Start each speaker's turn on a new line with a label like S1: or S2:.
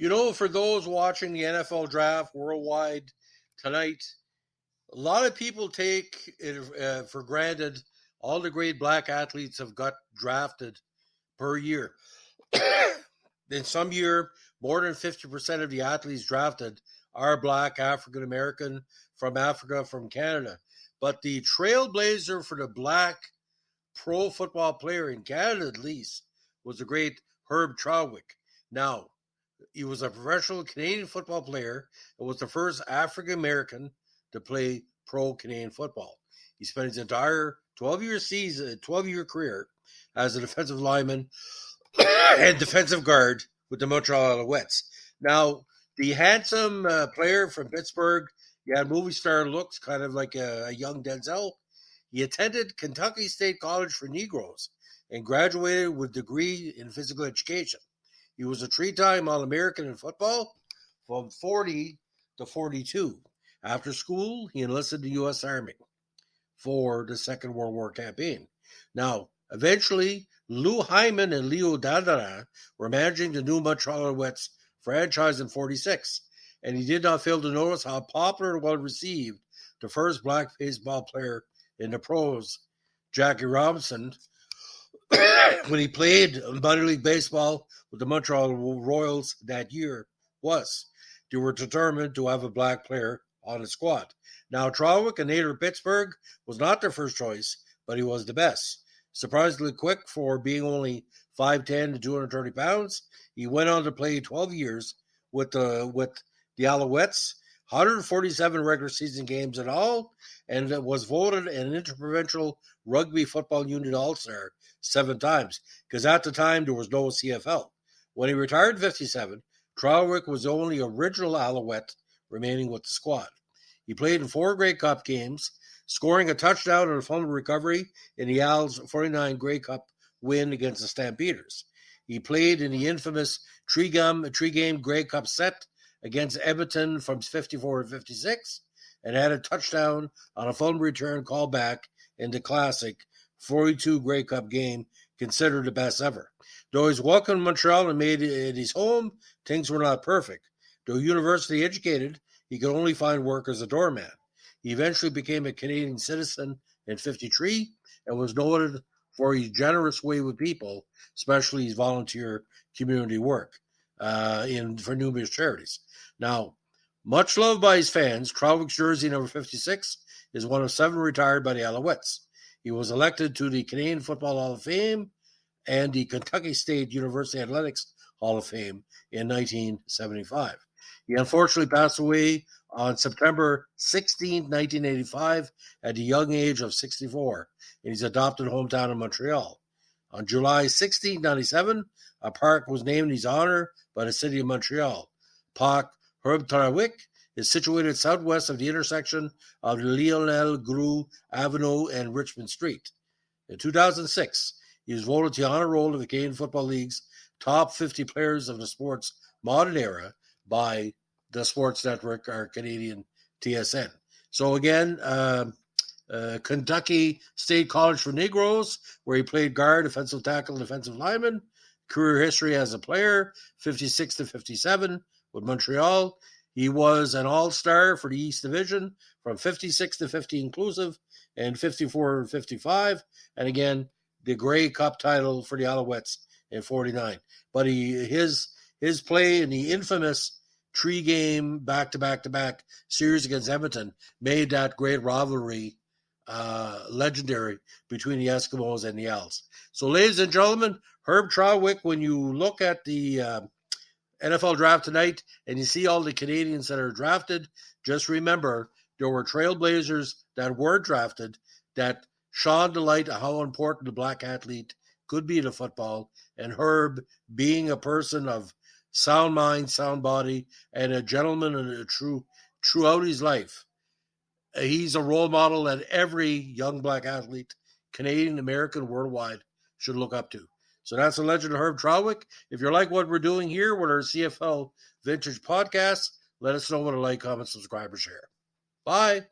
S1: For those watching the NFL draft worldwide tonight, a lot of people take it for granted all the great black athletes have got drafted per year. In some year, more than 50% of the athletes drafted are black, African American, from Africa, from Canada. But the trailblazer for the black pro football player in Canada, at least, was the great Herb Trawick. Now, he was a professional Canadian football player and was the first African American to play pro Canadian football. He spent his entire 12-year career as a defensive lineman and defensive guard with the Montreal Alouettes. Now, the handsome player from Pittsburgh, he had movie star looks, kind of like a young Denzel. He attended Kentucky State College for Negroes and graduated with a degree in physical education. He was a three-time All-American in football from 40 to 42. After school, he enlisted the U.S. Army for the Second World War campaign. Now, eventually, Lou Hyman and Leo Dandara were managing the new Montreal Alouettes franchise in 46, and he did not fail to notice how popular and well-received the first black baseball player in the pros, Jackie Robinson, when he played minor league baseball with the Montreal Royals that year, was. They were determined to have a black player on the squad. Now, Trawick, a native of Pittsburgh, was not their first choice, but he was the best. Surprisingly quick for being only 5'10" to 230 pounds, he went on to play 12 years with the Alouettes, 147 regular season games in all, and was voted an interprovincial rugby football union all-star 7 times, because at the time there was no CFL. When he retired in 57, Trawick was the only original Alouette remaining with the squad. He played in 4 Grey Cup games, scoring a touchdown and a fumble recovery in the Owls' 49 Grey Cup win against the Stampeders. He played in the infamous three-game Grey Cup set against Edmonton from 54 to 56, and had a touchdown on a fumble return callback in the classic 42 Grey Cup game, considered the best ever. Though he's welcomed to Montreal and made it his home, things were not perfect. Though university educated, he could only find work as a doorman. He eventually became a Canadian citizen in 53 and was noted for his generous way with people, especially his volunteer community work for numerous charities. Now, much loved by his fans, Trawick's jersey number 56 is one of 7 retired by the Alouettes. He was elected to the Canadian Football Hall of Fame and the Kentucky State University Athletics Hall of Fame in 1975. He unfortunately passed away on September 16, 1985, at the young age of 64 in his adopted hometown of Montreal. On July 16, 1997, a park was named in his honor by the city of Montreal. Parc Herb Trawick is situated southwest of the intersection of Lionel Groulx Avenue and Richmond Street. In 2006, he was voted to the honor roll of the Canadian Football League's top 50 players of the sport's modern era by the Sports Network, our Canadian TSN. So again, Kentucky State College for Negroes, where he played guard, defensive tackle, defensive lineman. Career history as a player, 56 to 57 with Montreal. He was an all-star for the East Division from 56 to 50 inclusive and 54 to 55. And again, the Grey Cup title for the Alouettes in 49. But his play in the infamous 3-game back-to-back-to-back series against Edmonton made that great rivalry legendary between the Eskimos and the Owls. So, ladies and gentlemen, Herb Trawick, when you look at the NFL draft tonight and you see all the Canadians that are drafted, just remember there were trailblazers that were drafted that shone the light of how important the black athlete could be to football, and Herb, being a person of sound mind, sound body, and a gentleman and a throughout his life, he's a role model that every young black athlete, Canadian, American, worldwide, should look up to. So that's the legend of Herb Trawick. If you like what we're doing here with our CFL Vintage podcast, let us know what a like, comment, subscribe, or share. Bye.